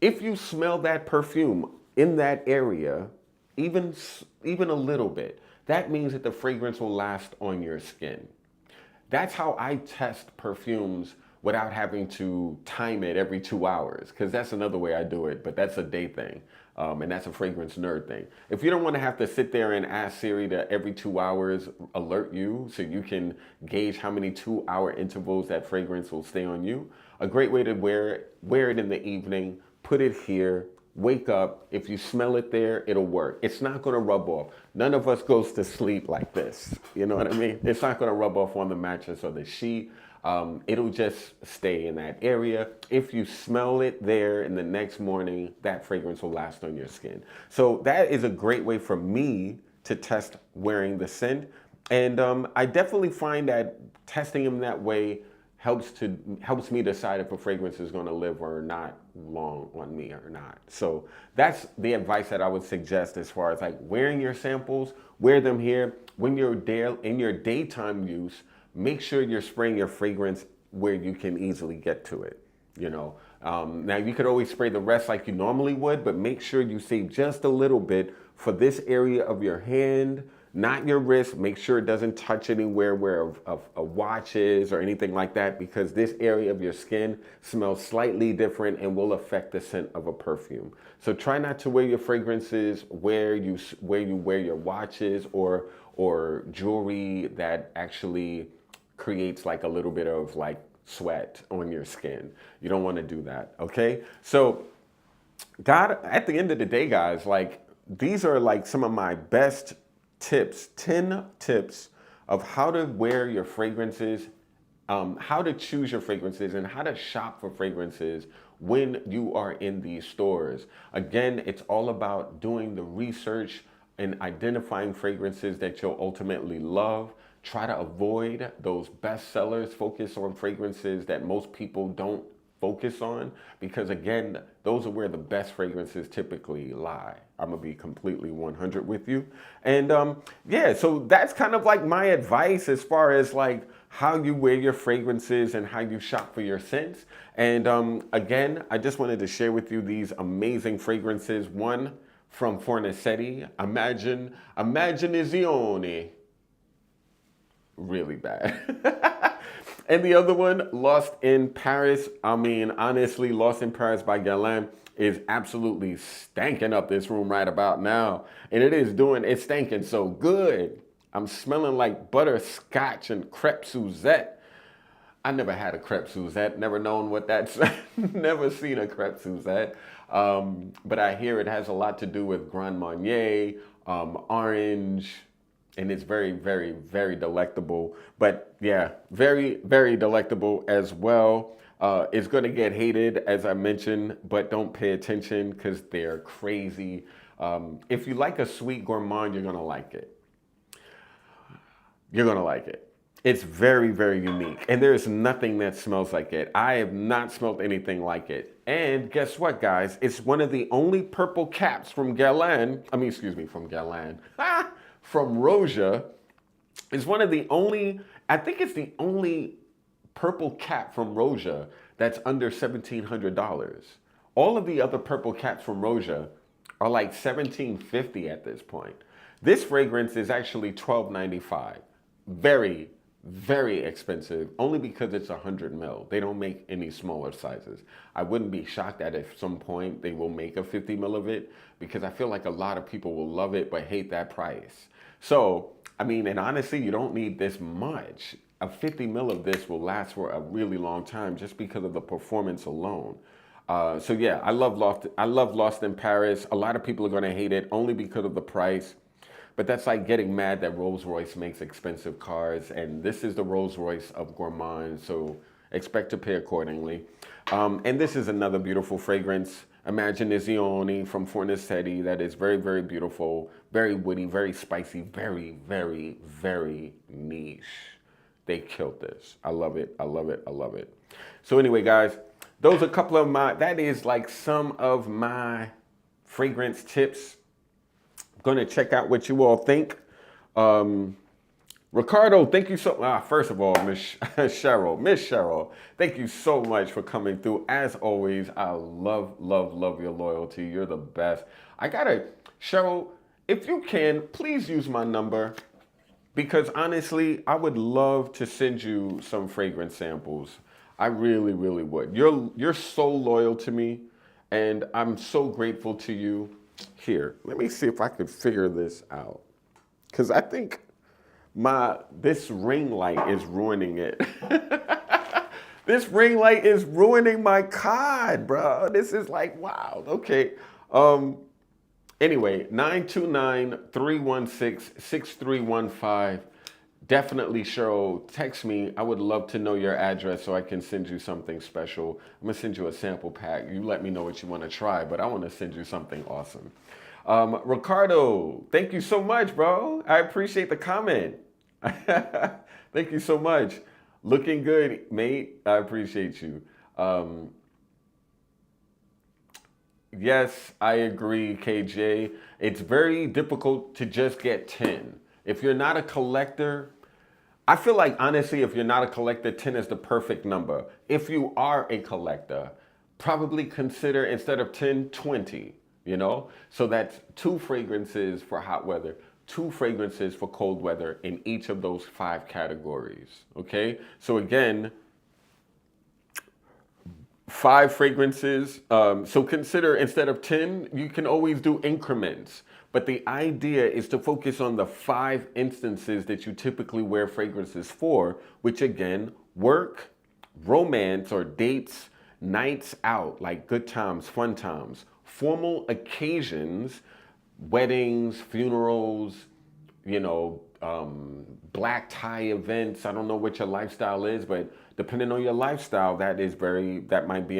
if you smell that perfume in that area, even a little bit, that means that the fragrance will last on your skin. That's how I test perfumes without having to time it every 2 hours, because that's another way I do it, but that's a day thing, and that's a fragrance nerd thing. If you don't want to have to sit there and ask Siri to every 2 hours alert you so you can gauge how many 2-hour intervals that fragrance will stay on you, a great way to wear it in the evening, put it here, wake up. If you smell it there, it'll work. It's not going to rub off. None of us goes to sleep like this. You know what I mean? It's not going to rub off on the mattress or the sheet. It'll just stay in that area. If you smell it there in the next morning, that fragrance will last on your skin. So that is a great way for me to test wearing the scent. And I definitely find that testing them that way helps me decide if a fragrance is going to live or not long on me or not. So that's the advice that I would suggest as far as like wearing your samples. Wear them here. When you're in your daytime use, make sure you're spraying your fragrance where you can easily get to it. You know, now you could always spray the rest like you normally would, but make sure you save just a little bit for this area of your hand, not your wrist. Make sure it doesn't touch anywhere where a watch is or anything like that, because this area of your skin smells slightly different and will affect the scent of a perfume. So try not to wear your fragrances where you wear your watches or jewelry that actually creates like a little bit of like sweat on your skin. You don't want to do that, okay? So at the end of the day, guys, like these are like some of my best tips, 10 tips of how to wear your fragrances, how to choose your fragrances, and how to shop for fragrances when you are in these stores. Again, it's all about doing the research and identifying fragrances that you'll ultimately love. Try to avoid those bestsellers. Focus on fragrances that most people don't focus on, because again, those are where the best fragrances typically lie. I'm gonna be completely 100 with you. And yeah, so that's kind of like my advice as far as like how you wear your fragrances and how you shop for your scents. And again, I just wanted to share with you these amazing fragrances. One from Fornetti, Immaginazione. Really bad. And the other one, Lost in Paris. I mean, honestly, Lost in Paris by Guerlain is absolutely stanking up this room right about now. And it's stanking so good. I'm smelling like butterscotch and crepe Suzette. I never had a crepe Suzette, never known what that's, never seen a crepe Suzette. But I hear it has a lot to do with Grand Marnier, orange, and it's very, very, very delectable. But yeah, very, very delectable as well. It's going to get hated, as I mentioned, but don't pay attention because they're crazy. If you like a sweet gourmand, you're going to like it. You're going to like it. It's very, very unique. And there is nothing that smells like it. I have not smelled anything like it. And guess what, guys? It's one of the only purple caps from Guerlain. From Guerlain. From Roja. It's one of the only, I think it's the only purple cap from Roja that's under $1,700. All of the other purple caps from Roja are like $1,750 at this point. This fragrance is actually $1,295. Very, very expensive, only because it's 100 ml. They don't make any smaller sizes. I wouldn't be shocked that at some point they will make a 50 ml of it, because I feel like a lot of people will love it but hate that price. So, I mean, and honestly, you don't need this much. A 50 ml of this will last for a really long time just because of the performance alone. So yeah, I love Lost in Paris. A lot of people are gonna hate it only because of the price. But that's like getting mad that Rolls-Royce makes expensive cars, and this is the Rolls-Royce of gourmand, so expect to pay accordingly. And this is another beautiful fragrance, Immaginazione from Fornetti, that is very, very beautiful, very woody, very spicy, very, very, very niche. They killed this. I love it, I love it, I love it. So anyway, guys, those are a couple of that is like some of my fragrance tips. Going to check out what you all think. Ricardo, thank you so first of all, Miss Cheryl, thank you so much for coming through. As always, I love, love, love your loyalty. You're the best. Cheryl, if you can, please use my number, because honestly, I would love to send you some fragrance samples. I really, really would. You're so loyal to me, and I'm so grateful to you. Here, let me see if I could figure this out, because I think this ring light is ruining it. This ring light is ruining my card, bro. This is like, wow. Okay. Anyway, 929-316-6315. Definitely, Cheryl, text me. I would love to know your address so I can send you something special. I'm going to send you a sample pack. You let me know what you want to try, but I want to send you something awesome. Ricardo, thank you so much, bro. I appreciate the comment. Thank you so much. Looking good, mate. I appreciate you. Yes, I agree, KJ. It's very difficult to just get 10. If you're not a collector, I feel like, honestly, if you're not a collector, 10 is the perfect number. If you are a collector, probably consider, instead of 10, 20, you know? So that's 2 fragrances for hot weather, 2 fragrances for cold weather in each of those 5 categories, okay? So again, 5 fragrances. So consider, instead of 10, you can always do increments. But the idea is to focus on the 5 instances that you typically wear fragrances for, which again, work, romance or dates, nights out, like good times, fun times, formal occasions, weddings, funerals, you know, black tie events. I don't know what your lifestyle is, but depending on your lifestyle, that might be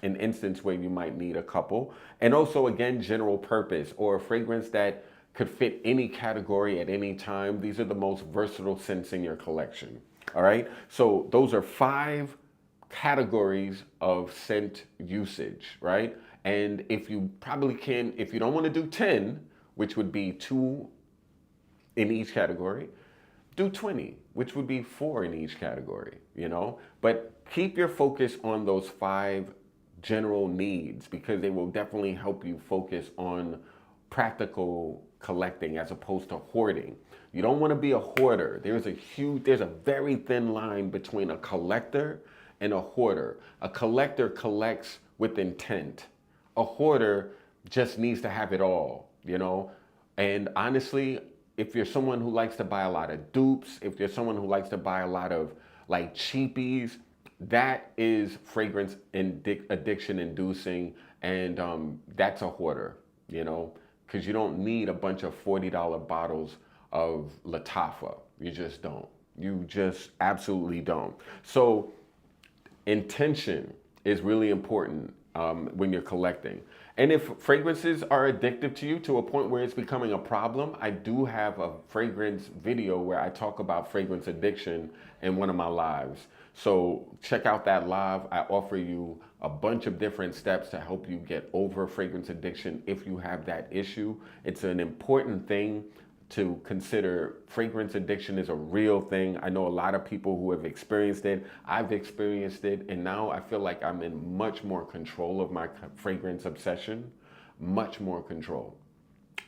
an instance where you might need a couple. And also, again, general purpose, or a fragrance that could fit any category at any time. These are the most versatile scents in your collection. All right. So those are 5 categories of scent usage, right? And if you probably can, if you don't want to do 10, which would be 2 in each category, do 20, which would be 4 in each category, you know? But keep your focus on those 5 general needs because they will definitely help you focus on practical collecting as opposed to hoarding. You don't want to be a hoarder. There's a very thin line between a collector and a hoarder. A collector collects with intent. A hoarder just needs to have it all, you know? And honestly, if you're someone who likes to buy a lot of dupes, if you're someone who likes to buy a lot of like cheapies, that is fragrance addiction inducing, and that's a hoarder, you know, because you don't need a bunch of $40 bottles of Latafa. You just don't. You just absolutely don't. So intention is really important when you're collecting. And if fragrances are addictive to you to a point where it's becoming a problem, I do have a fragrance video where I talk about fragrance addiction in one of my lives. So check out that live. I offer you a bunch of different steps to help you get over fragrance addiction if you have that issue. It's an important thing to consider. Fragrance addiction is a real thing. I know a lot of people who have experienced it. I've experienced it, and now I feel like I'm in much more control of my fragrance obsession, much more control.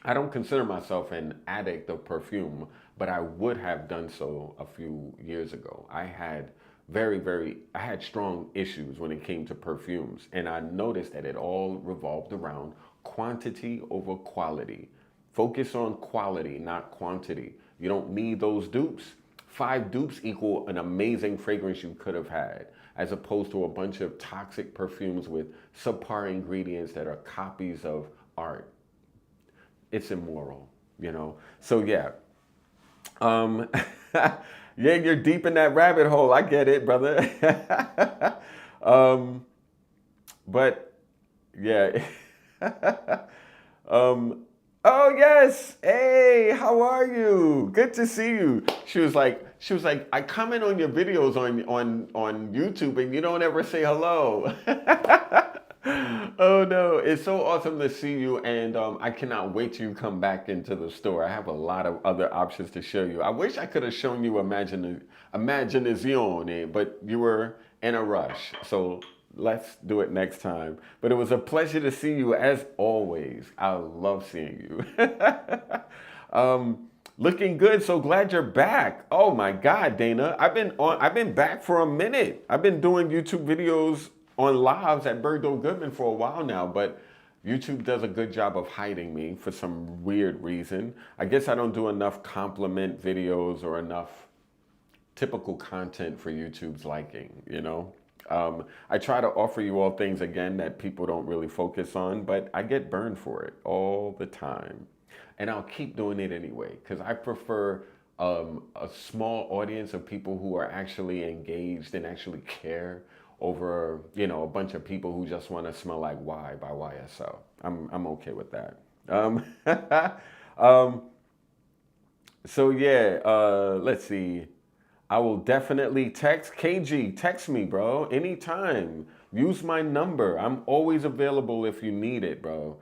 I don't consider myself an addict of perfume, but I would have done so a few years ago. I had strong issues when it came to perfumes, and I noticed that it all revolved around quantity over quality. Focus on quality, not quantity. You don't need those dupes. 5 dupes equal an amazing fragrance you could have had, as opposed to a bunch of toxic perfumes with subpar ingredients that are copies of art. It's immoral, you know? So yeah. Yeah, you're deep in that rabbit hole. I get it, brother. But yeah. Oh yes. Hey, how are you? Good to see you. She was like, I comment on your videos on YouTube and you don't ever say hello. Oh no, it's so awesome to see you, and I cannot wait till you come back into the store. I have a lot of other options to show you. I wish I could have shown you Imaginazione, but you were in a rush. So let's do it next time. But it was a pleasure to see you as always. I love seeing you. Looking good. So glad you're back. Oh my God, Dana. I've been back for a minute. I've been doing YouTube videos on lives at Bergdorf Goodman for a while now, but YouTube does a good job of hiding me for some weird reason. I guess I don't do enough compliment videos or enough typical content for YouTube's liking, you know? I try to offer you all things, again, that people don't really focus on, but I get burned for it all the time. And I'll keep doing it anyway, because I prefer a small audience of people who are actually engaged and actually care over, you know, a bunch of people who just want to smell like Y by YSL. I'm okay with that. So yeah, let's see. I will definitely text KG. Text me, bro, anytime. Use my number. I'm always available if you need it, bro.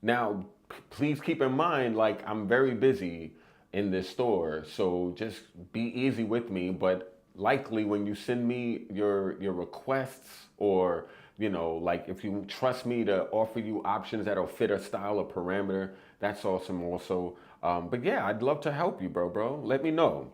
Now, please keep in mind, like, I'm very busy in this store, so just be easy with me. But likely when you send me your requests, or, you know, like if you trust me to offer you options that'll fit a style or parameter, that's awesome also. But yeah, I'd love to help you, bro. Let me know.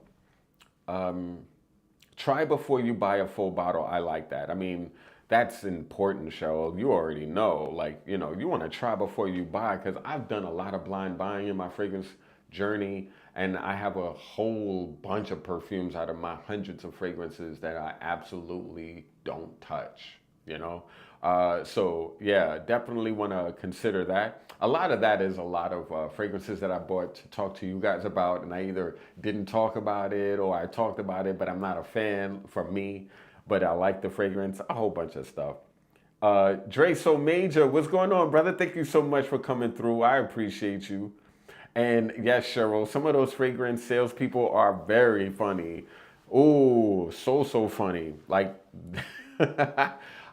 Try before you buy a full bottle. I like that. I mean, that's important, Cheryl. You already know, like, you know, you want to try before you buy, because I've done a lot of blind buying in my fragrance journey, and I have a whole bunch of perfumes out of my hundreds of fragrances that I absolutely don't touch, you know? So yeah, definitely want to consider that. A lot of that is a lot of fragrances that I bought to talk to you guys about, and I either didn't talk about it or I talked about it, but I'm not a fan for me, but I like the fragrance, a whole bunch of stuff. Dre So Major, what's going on, brother? Thank you so much for coming through. I appreciate you. And yes, Cheryl, some of those fragrance salespeople are very funny. Oh, so funny. Like,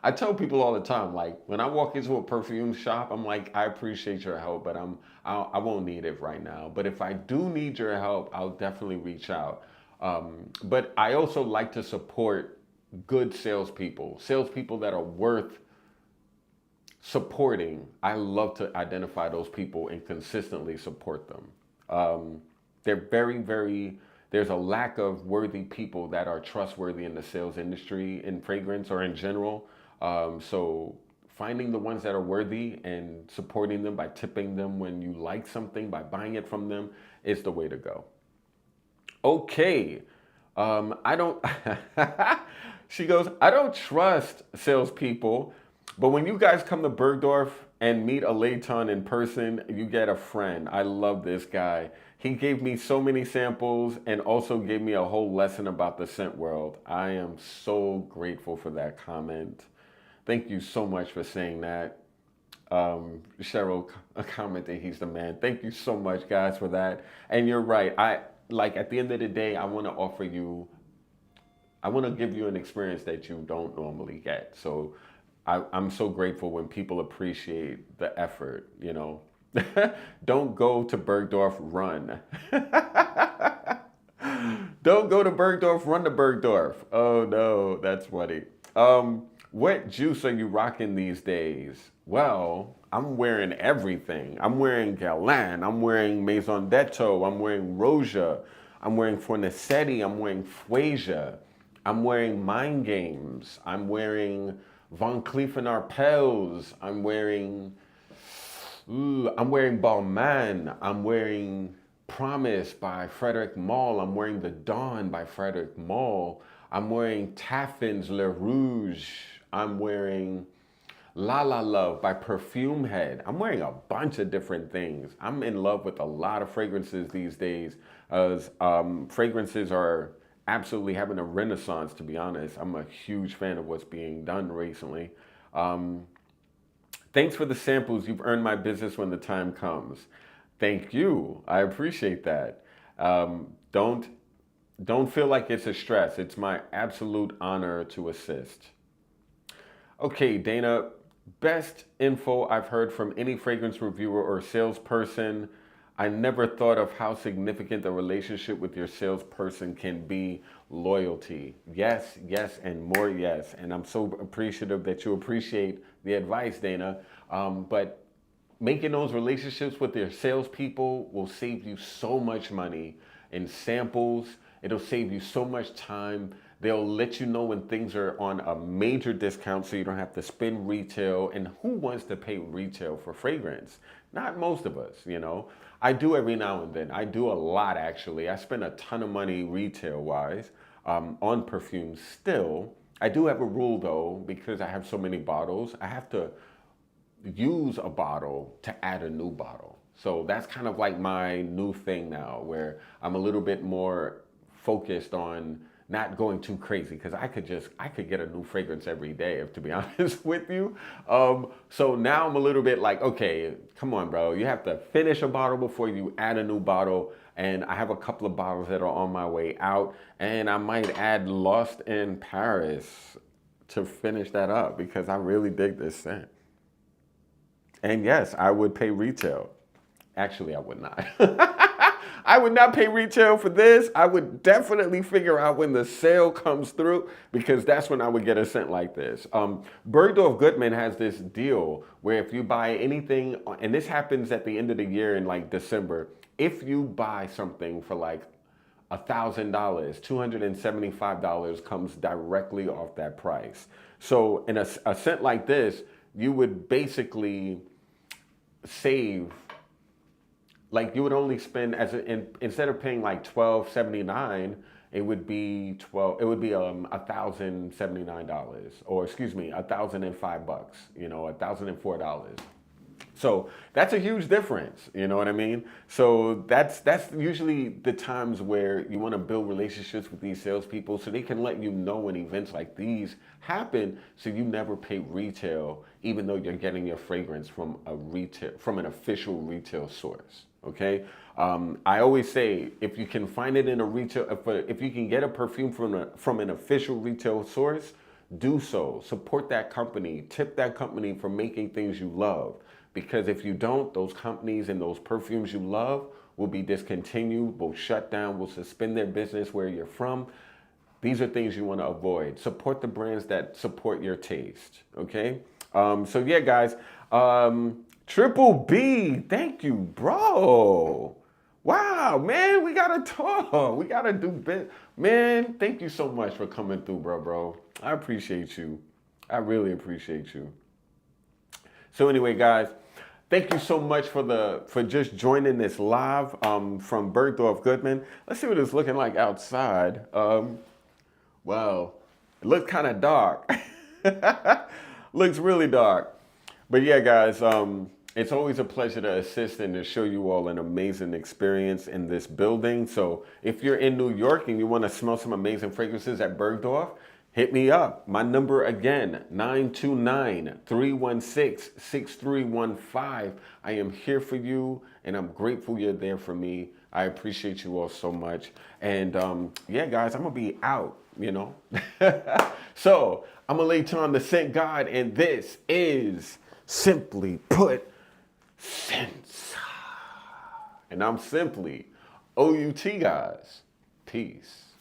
I tell people all the time, like when I walk into a perfume shop, I'm like, I appreciate your help, but I won't need it right now. But if I do need your help, I'll definitely reach out. But I also like to support good salespeople that are worth supporting. I love to identify those people and consistently support them. They're there's a lack of worthy people that are trustworthy in the sales industry, in fragrance or in general. So finding the ones that are worthy and supporting them by tipping them when you like something, by buying it from them, is the way to go. Okay. I don't, she goes, I don't trust salespeople, but when you guys come to Bergdorf and meet a Layton in person, you get a friend. I love this guy. He gave me so many samples and also gave me a whole lesson about the scent world. I am so grateful for that comment. Thank you so much for saying that. Cheryl commented he's the man. Thank you so much, guys, for that. And you're right. I like at the end of the day, I want to give you an experience that you don't normally get. So I'm so grateful when people appreciate the effort, you know. Don't go to Bergdorf, run. Don't go to Bergdorf, run to Bergdorf. Oh no, that's funny. What juice are you rocking these days? Well, I'm wearing everything. I'm wearing Galan, I'm wearing Maison Detto, I'm wearing Roja, I'm wearing Fornetti, I'm wearing Fuesia, I'm wearing Mind Games, I'm wearing Von Cleef and Arpels, I'm wearing Balmain, I'm wearing Promise by Frederic Malle. I'm wearing The Dawn by Frederic Malle. I'm wearing Taffin's Le Rouge. I'm wearing La La Love by Perfume Head. I'm wearing a bunch of different things. I'm in love with a lot of fragrances these days, as fragrances are absolutely having a renaissance, to be honest. I'm a huge fan of what's being done recently. Um, Thanks for the samples. You've earned my business when the time comes. Thank you. I appreciate that. Um, don't don't feel like it's a stress. It's my absolute honor to assist. Okay, Dana, best info I've heard from any fragrance reviewer or salesperson. I never thought of how significant the relationship with your salesperson can be. Loyalty. Yes, yes, and more yes. And I'm so appreciative that you appreciate the advice, Dana. But making those relationships with your salespeople will save you so much money in samples. It'll save you so much time. They'll let you know when things are on a major discount so you don't have to spend retail. And who wants to pay retail for fragrance? Not most of us, you know. I do every now and then. I do a lot actually. I spend a ton of money retail wise on perfumes still. I do have a rule though, because I have so many bottles, I have to use a bottle to add a new bottle. So that's kind of like my new thing now, where I'm a little bit more focused on not going too crazy, because I could get a new fragrance every day, if to be honest with you. So now I'm a little bit like, okay, come on, bro, you have to finish a bottle before you add a new bottle. And I have a couple of bottles that are on my way out, and I might add Lost in Paris to finish that up because I really dig this scent. And yes, I would pay retail. Actually, I would not. I would not pay retail for this. I would definitely figure out when the sale comes through, because that's when I would get a scent like this. Bergdorf Goodman has this deal where if you buy anything, and this happens at the end of the year in like December, if you buy something for like $1,000, $275 comes directly off that price. So in a scent like this, you would basically save, like you would only spend instead of paying like $12.79, it would be $1,079, or excuse me, $1,005, $1,004. So that's a huge difference, you know what I mean? So that's usually the times where you want to build relationships with these salespeople so they can let you know when events like these happen, so you never pay retail, even though you're getting your fragrance from an official retail source. Okay, I always say if you can find it in a retail, if you can get a perfume from an official retail source, do so. Support that company. Tip that company for making things you love. Because if you don't, those companies and those perfumes you love will be discontinued, will shut down, will suspend their business where you're from. These are things you want to avoid. Support the brands that support your taste. Okay? So yeah, guys. Triple B, thank you, bro. Wow, man, we gotta talk. We gotta do bit. Man, thank you so much for coming through, bro. I appreciate you. I really appreciate you. So anyway, guys, thank you so much for just joining this live from Bergdorf Goodman. Let's see what it's looking like outside. Wow, it looks kind of dark. Looks really dark. But yeah, guys, it's always a pleasure to assist and to show you all an amazing experience in this building. So if you're in New York and you want to smell some amazing fragrances at Bergdorf, hit me up. My number again, 929-316-6315. I am here for you, and I'm grateful you're there for me. I appreciate you all so much. And yeah, guys, I'm going to be out, you know. So I'm going to lay on the scent God, and this is Simply Put Sense. And I'm simply OUT, guys. Peace.